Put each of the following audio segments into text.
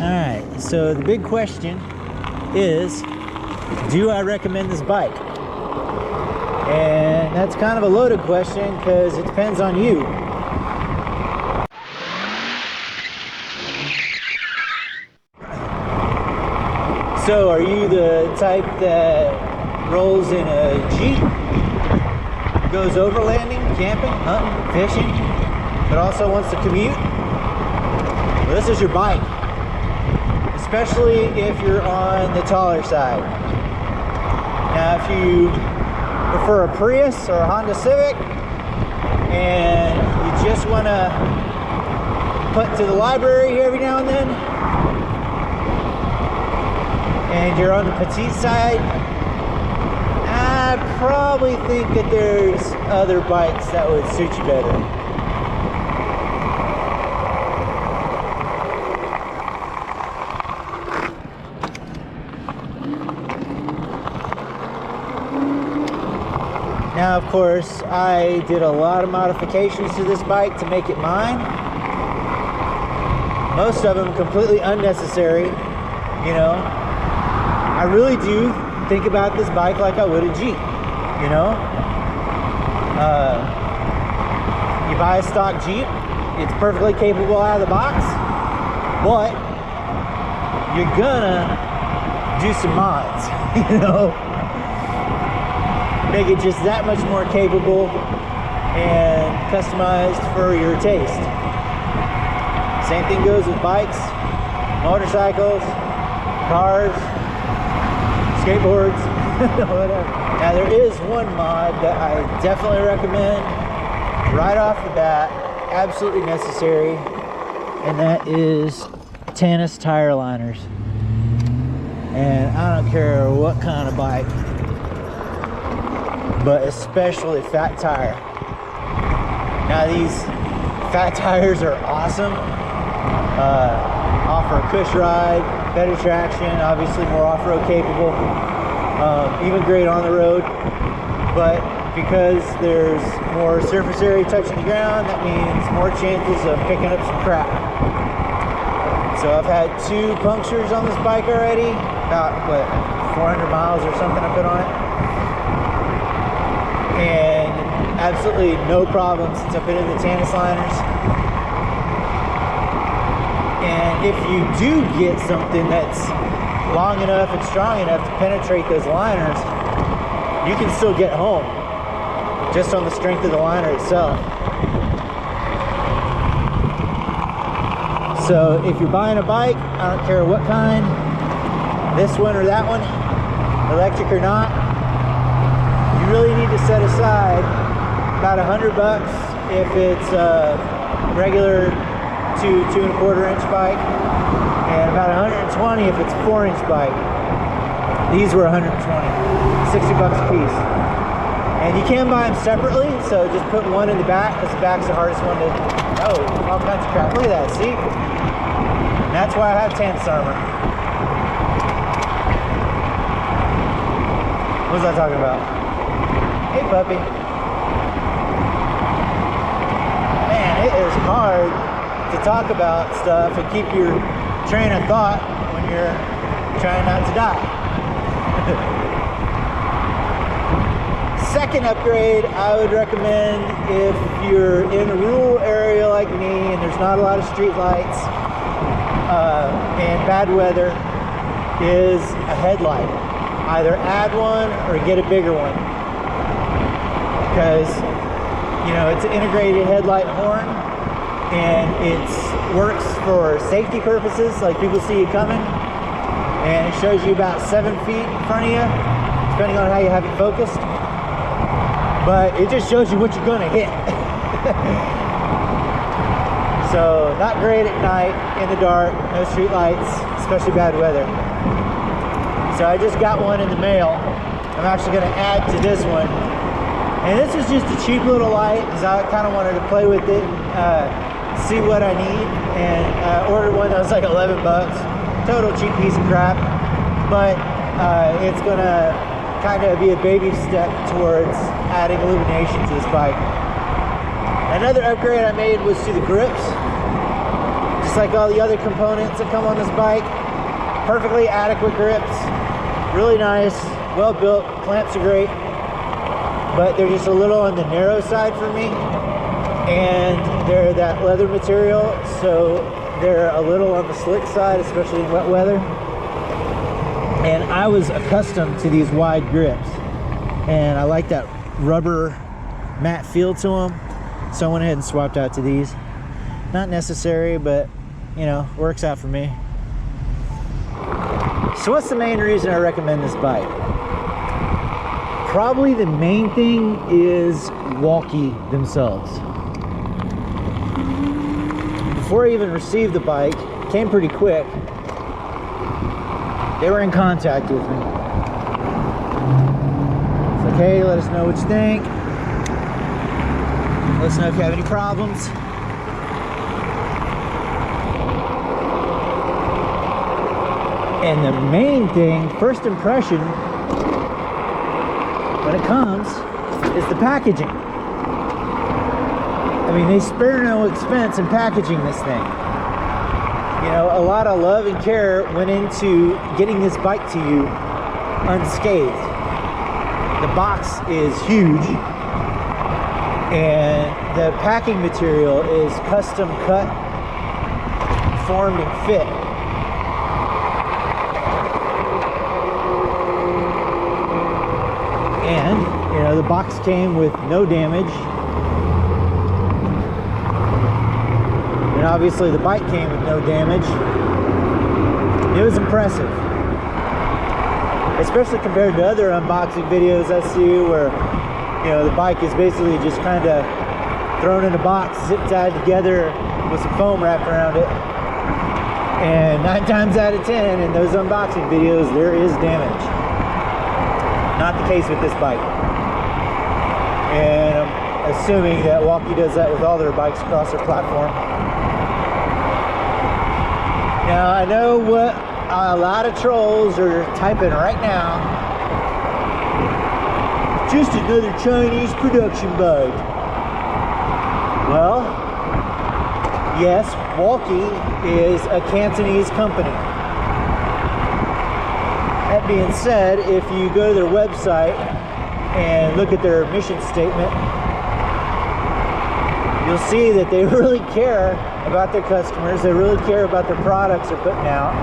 Alright, so the big question is, do I recommend this bike? And that's kind of a loaded question because it depends on you. So are you the type that rolls in a Jeep, goes overlanding, camping, hunting, fishing, but also wants to commute? Well, this is your bike, especially if you're on the taller side. Now, if you prefer a Prius or a Honda Civic and you just want to put to the library every now and then, and you're on the petite side, I probably think that there's other bikes that would suit you better. Now, of course, I did a lot of modifications to this bike to make it mine. Most of them completely unnecessary, you know. I really do think about this bike like I would a Jeep, you know. You buy a stock Jeep, it's perfectly capable out of the box, but you're gonna do some mods, you know. Make it just that much more capable and customized for your taste. Same thing goes with bikes, motorcycles, cars, skateboards, whatever. Now there is one mod that I definitely recommend right off the bat, absolutely necessary, and that is Tannis tire liners. And I don't care what kind of bike, but especially fat tire. Now these fat tires are awesome. Offer a cush ride, better traction, obviously more off-road capable, even great on the road. But because there's more surface area touching the ground, that means more chances of picking up some crap. So I've had 2 punctures on this bike already, about what, 400 miles or something I put on it. And absolutely no problem since I put in the Tannis liners. And if you do get something that's long enough and strong enough to penetrate those liners, you can still get home just on the strength of the liner itself. So if you're buying a bike, I don't care what kind, this one or that one, electric or not, you really need to set aside about $100 if it's a regular 2.25 inch bike, and about $120 if it's a 4-inch bike. These were $120, $60 a piece. And you can buy them separately, so just put one in the back, because the back's the hardest one to, oh, all kinds of crap. Look at that, see? And that's why I have Tannis armor. What was I talking about? Hey, puppy. Man, it is hard to talk about stuff and keep your train of thought when you're trying not to die. Second upgrade I would recommend if you're in a rural area like me and there's not a lot of street lights and bad weather is a headlight. Either add one or get a bigger one, because you know it's an integrated headlight horn and it works for safety purposes, like people see you coming and it shows you about 7 feet in front of you depending on how you have it focused, but it just shows you what you're going to hit. So not great at night in the dark, no street lights, especially bad weather. So I just got one in the mail. I'm actually going to add to this one. And this is just a cheap little light because I kind of wanted to play with it, see what I need. And I ordered one that was like 11 bucks. Total cheap piece of crap. But it's going to kind of be a baby step towards adding illumination to this bike. Another upgrade I made was to the grips. just like all the other components that come on this bike. Perfectly adequate grips, really nice, well built, clamps are great, but they're just a little on the narrow side for me, and they're that leather material, so they're a little on the slick side, especially in wet weather. And I was accustomed to these wide grips, and I like that rubber matte feel to them, so I went ahead and swapped out to these. Not necessary, but you know, works out for me. So what's the main reason I recommend this bike? Probably the main thing is Wallke themselves. Before I even received the bike, it came pretty quick. They were in contact with me. It's like, hey, let us know what you think. Let us know if you have any problems. And the main thing, first impression, when it comes, is the packaging. I mean, they spare no expense in packaging this thing. You know, a lot of love and care went into getting this bike to you unscathed. The box is huge, and the packing material is custom cut, formed, and fit. And, you know, the box came with no damage. And obviously the bike came with no damage. It was impressive. Especially compared to other unboxing videos I see where, you know, the bike is basically just kind of thrown in a box, zip tied together with some foam wrapped around it. And 9 times out of 10 in those unboxing videos, there is damage. Not the case with this bike. And I'm assuming that Wallke does that with all their bikes across their platform. Now, I know what a lot of trolls are typing right now. Just another Chinese production bike. Well, yes, Wallke is a Cantonese company. That being said, if you go to their website and look at their mission statement, you'll see that they really care about their customers. They really care about the products they're putting out.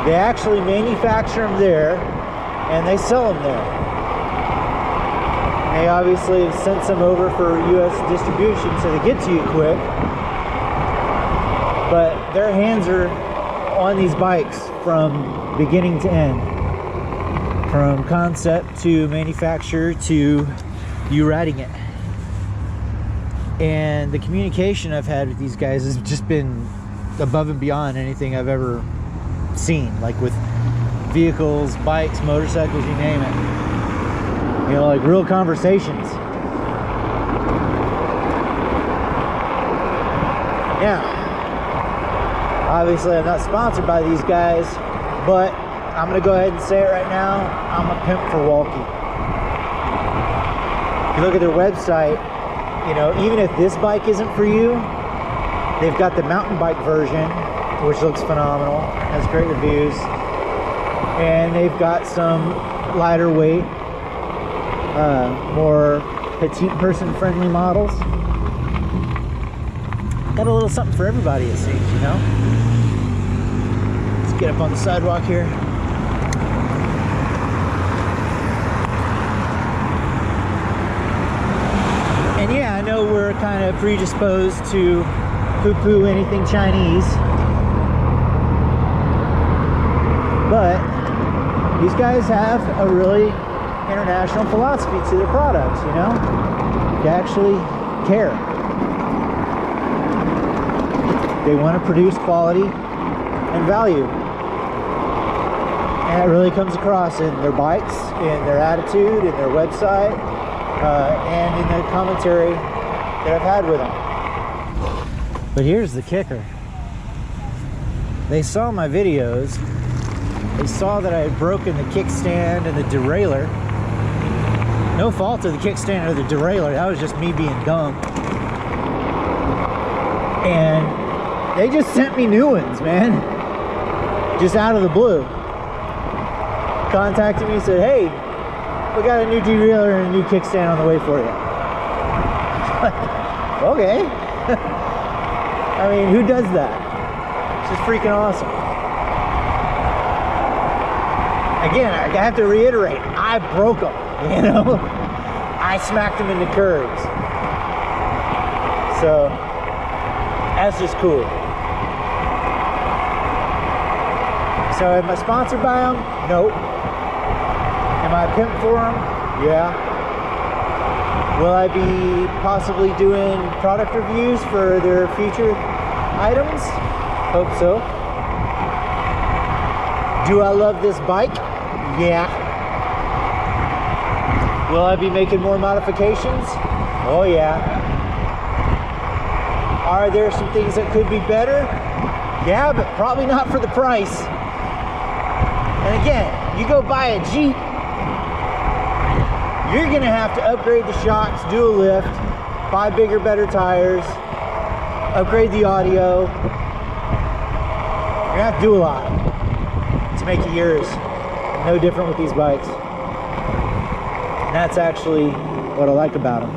They actually manufacture them there, and they sell them there. They obviously have sent some over for U.S. distribution, so they get to you quick. But their hands are on these bikes from beginning to end, from concept to manufacture to you riding it. And the communication I've had with these guys has just been above and beyond anything I've ever seen, like with vehicles, bikes, motorcycles, you name it. You know, like real conversations. Yeah. Obviously, I'm not sponsored by these guys, but I'm going to go ahead and say it right now. I'm a pimp for Wallke. If you look at their website, you know, even if this bike isn't for you, they've got the mountain bike version, which looks phenomenal, has great reviews. And they've got some lighter weight, more petite person friendly models. Got a little something for everybody, it seems, you know. Let's get up on the sidewalk here. And yeah, I know we're kind of predisposed to poo-poo anything Chinese, but these guys have a really international philosophy to their products, you know. They actually care. They want to produce quality and value. And it really comes across in their bikes, in their attitude, in their website, and in the commentary that I've had with them. But here's the kicker. They saw my videos. They saw that I had broken the kickstand and the derailleur. No fault of the kickstand or the derailleur. That was just me being dumb. And They just sent me new ones, man. Just out of the blue. Contacted me and said, hey, we got a new derailleur and a new kickstand on the way for you. Okay. I mean, who does that? It's just freaking awesome. Again, I have to reiterate, I broke them, you know? I smacked them into curves. So, that's just cool. So, am I sponsored by them? Nope. Am I a pimp for them? Yeah. Will I be possibly doing product reviews for their future items? Hope so. Do I love this bike? Yeah. Will I be making more modifications? Oh yeah. Are there some things that could be better? Yeah, but probably not for the price. And again, you go buy a Jeep, you're gonna have to upgrade the shocks, do a lift, buy bigger, better tires, upgrade the audio. You're gonna have to do a lot to make it yours. No different with these bikes. And that's actually what I like about them.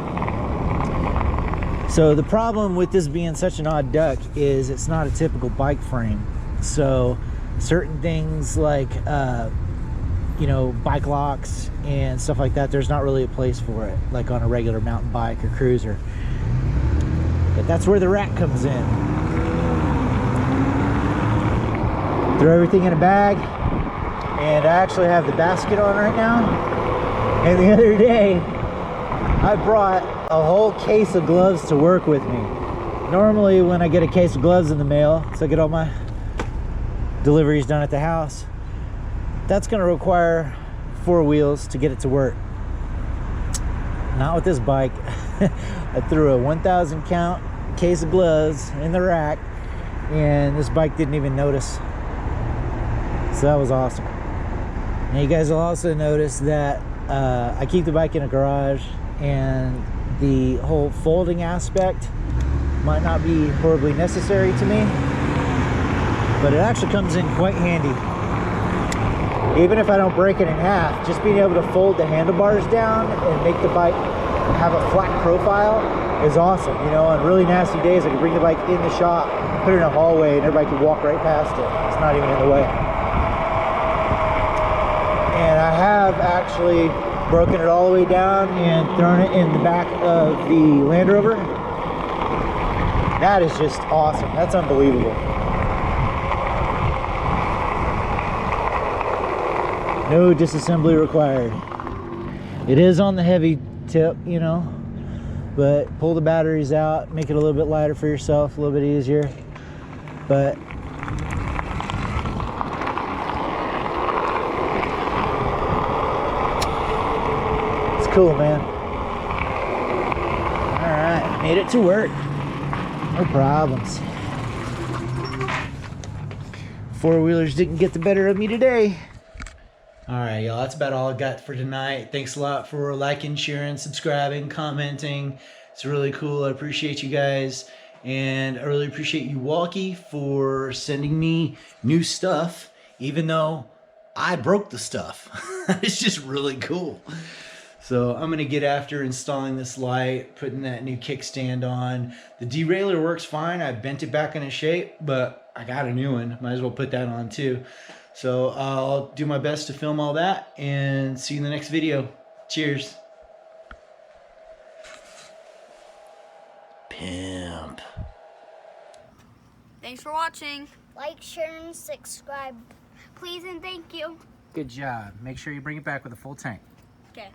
So the problem with this being such an odd duck is it's not a typical bike frame. So certain things like you know, bike locks and stuff like that, there's not really a place for it, like on a regular mountain bike or cruiser. But that's where the rack comes in. Throw everything in a bag, and I actually have the basket on right now. And the other day, I brought a whole case of gloves to work with me. Normally when I get a case of gloves in the mail, so I get all my deliveries done at the house, that's going to require 4 wheels to get it to work. Not with this bike. I threw a 1,000 count case of gloves in the rack, and this bike didn't even notice. So that was awesome. And you guys will also notice that I keep the bike in a garage, and the whole folding aspect might not be horribly necessary to me, but it actually comes in quite handy. Even if I don't break it in half, just being able to fold the handlebars down and make the bike have a flat profile is awesome. You know, on really nasty days, I can bring the bike in the shop, put it in a hallway, and everybody can walk right past it. It's not even in the way. And I have actually broken it all the way down and thrown it in the back of the Land Rover. That is just awesome. That's unbelievable. No disassembly required. It is on the heavy tip, you know, but pull the batteries out, make it a little bit lighter for yourself, a little bit easier. But it's cool, man. All right, made it to work. No problems. Four-wheelers didn't get the better of me today. All right, y'all, that's about all I got for tonight. Thanks a lot for liking, sharing, subscribing, commenting. It's really cool. I appreciate you guys. And I really appreciate you, Wallke, for sending me new stuff, even though I broke the stuff. It's just really cool. So I'm going to get after installing this light, putting that new kickstand on. The derailleur works fine. I bent it back into shape, but I got a new one. Might as well put that on too. So I'll do my best to film all that and see you in the next video. Cheers. Pimp. Thanks for watching. Like, share, and subscribe. Please and thank you. Good job. Make sure you bring it back with a full tank. Okay.